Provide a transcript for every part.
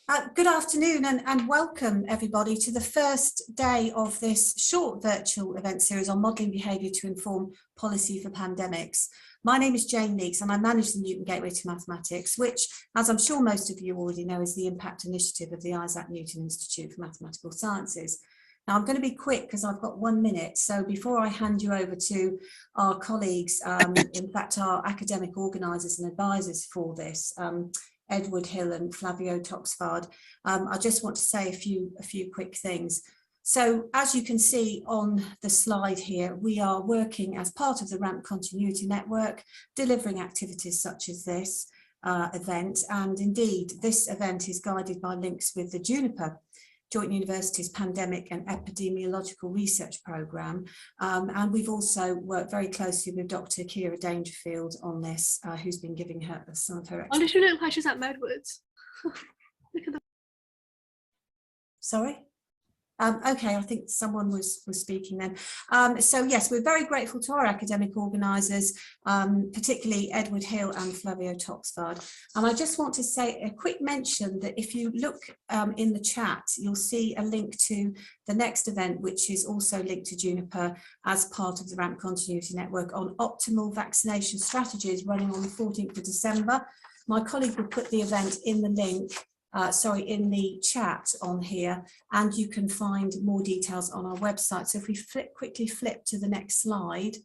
Good afternoon and welcome everybody to the first day of this short virtual event series on modelling behaviour to inform policy for pandemics. My name is Jane Leeks and I manage the Newton Gateway to Mathematics, which, as I'm sure most of you already know, is the impact initiative of the Isaac Newton Institute for Mathematical Sciences. Now, I'm going to be quick because I've got 1 minute. So before I hand you over to our colleagues, in fact, our academic organisers and advisors for this, Edward Hill and Flavio Toxvaerd, I just want to say a few quick things. So as you can see on the slide here, we are working as part of the RAMP Continuity Network, delivering activities such as this event. And indeed, this event is guided by links with the Juniper Joint Universities Pandemic and Epidemiological Research Programme. And we've also worked very closely with Dr. Kira Dangerfield on this, who's been giving her some of her... Oh, does she look like she's at Medwards? Look at that. Sorry? Okay, I think someone was speaking then. So yes, we're very grateful to our academic organisers, particularly Edward Hill and Flavio Toxvaerd. And I just want to say a quick mention that if you look in the chat, you'll see a link to the next event, which is also linked to Juniper as part of the RAMP Continuity Network on optimal vaccination strategies, running on the 14th of December. My colleague will put the event in the link. In the chat on here, and you can find more details on our website. So if we quickly flip to the next slide.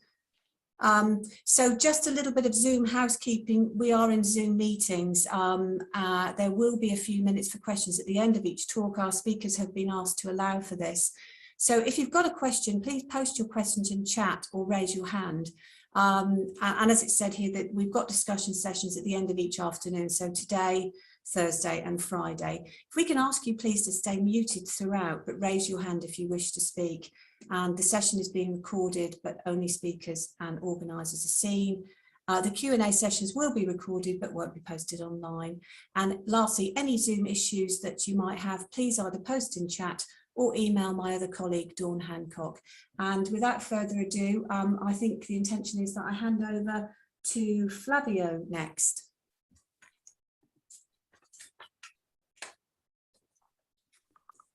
So just a little bit of Zoom housekeeping. We are in Zoom meetings. There will be a few minutes for questions at the end of each talk. Our speakers have been asked to allow for this. So if you've got a question, please post your questions in chat or raise your hand. And as it said here, that we've got discussion sessions at the end of each afternoon. So today, Thursday and Friday. If we can ask you please to stay muted throughout, but raise your hand if you wish to speak. And the session is being recorded, but only speakers and organisers are seen. The Q&A sessions will be recorded, but won't be posted online. And lastly, any Zoom issues that you might have, please either post in chat or email my other colleague, Dawn Hancock. And without further ado, I think the intention is that I hand over to Flavio next.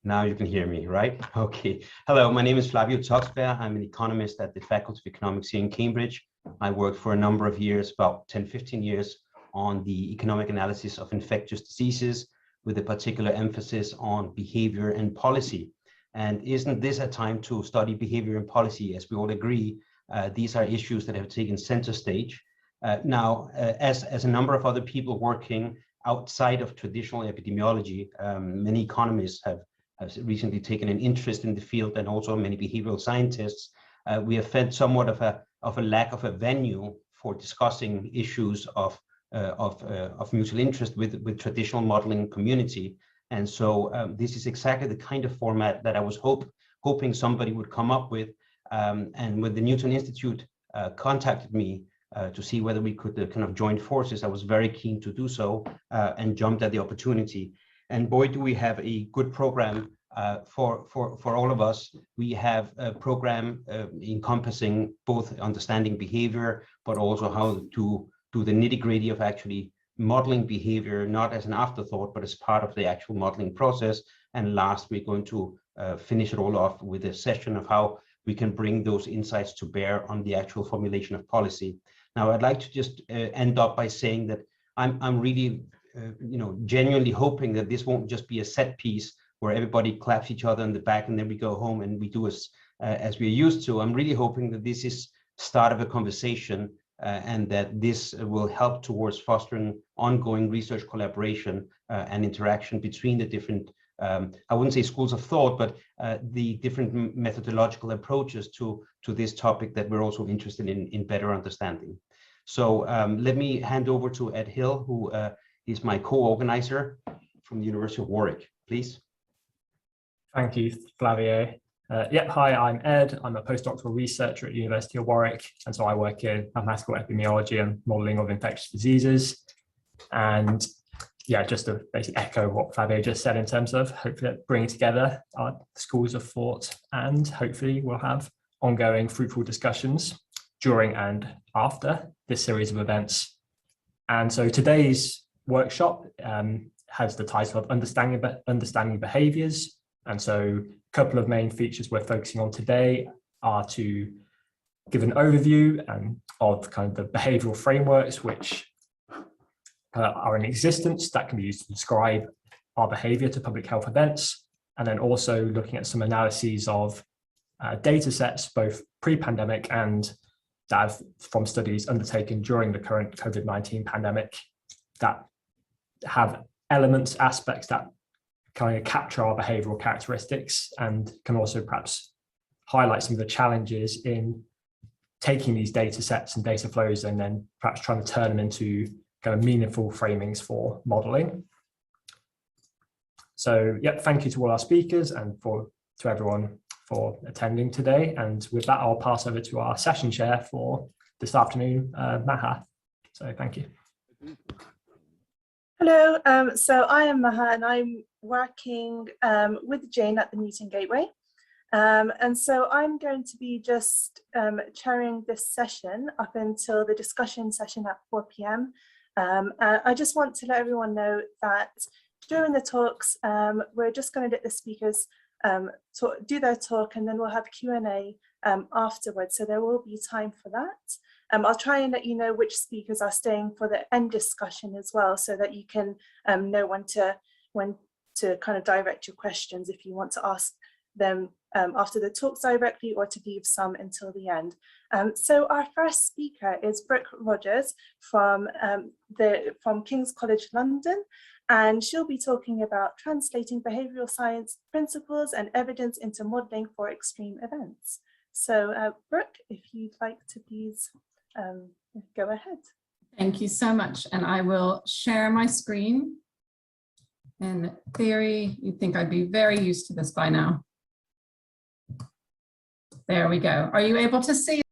Now you can hear me, right? Okay. Hello, my name is Flavio Toxvaerd. I'm an economist at the Faculty of Economics here in Cambridge. I worked for a number of years, about 10, 15 years, on the economic analysis of infectious diseases, with a particular emphasis on behavior and policy. And isn't this a time to study behavior and policy? As we all agree, these are issues that have taken center stage. As a number of other people working outside of traditional epidemiology, many economists have recently taken an interest in the field, and also many behavioral scientists. We have felt somewhat of a lack of a venue for discussing issues of mutual interest with traditional modeling community. And so this is exactly the kind of format that I was hoping somebody would come up with. And when the Newton Institute contacted me to see whether we could kind of join forces, I was very keen to do so and jumped at the opportunity. And boy, do we have a good program for all of us. We have a program encompassing both understanding behavior, but also how to do the nitty-gritty of actually modeling behavior, not as an afterthought, but as part of the actual modeling process. And last, we're going to finish it all off with a session of how we can bring those insights to bear on the actual formulation of policy. Now, I'd like to just end up by saying that I'm really genuinely hoping that this won't just be a set piece where everybody claps each other on the back and then we go home and we do as we're used to. I'm really hoping that this is start of a conversation and that this will help towards fostering ongoing research collaboration and interaction between the different, I wouldn't say schools of thought, but the different methodological approaches to this topic that we're also interested in better understanding. So let me hand over to Ed Hill, who is my co-organizer from the University of Warwick, please. Thank you, Flavio. Hi, I'm Ed. I'm a postdoctoral researcher at the University of Warwick, and so I work in mathematical epidemiology and modelling of infectious diseases. And yeah, just to basically echo what Flavio just said in terms of hopefully bringing together our schools of thought, and hopefully we'll have ongoing fruitful discussions during and after this series of events. And so today's workshop has the title of Understanding Behaviours. And so a couple of main features we're focusing on today are to give an overview of kind of the behavioural frameworks which are in existence that can be used to describe our behaviour to public health events, and then also looking at some analyses of data sets, both pre-pandemic and that from studies undertaken during the current COVID-19 pandemic, that have elements, aspects that kind of capture our behavioural characteristics and can also perhaps highlight some of the challenges in taking these data sets and data flows and then perhaps trying to turn them into kind of meaningful framings for modelling. So, yeah, thank you to all our speakers and to everyone for attending today. And with that, I'll pass over to our session chair for this afternoon, Maha. So thank you. Hello, so I am Maha and I'm working with Jane at the Meeting Gateway. And so I'm going to be just chairing this session up until the discussion session at 4 p.m. I just want to let everyone know that during the talks, we're just going to let the speakers do their talk, and then we'll have Q&A afterwards. So there will be time for that. I'll try and let you know which speakers are staying for the end discussion as well, so that you can know when to kind of direct your questions if you want to ask them after the talks directly, or to leave some until the end. So our first speaker is Brooke Rogers from King's College London, and she'll be talking about translating behavioural science principles and evidence into modelling for extreme events. So Brooke, if you'd like to please go ahead. Thank you so much. And I will share my screen. In theory, you'd think I'd be very used to this by now. There we go. Are you able to see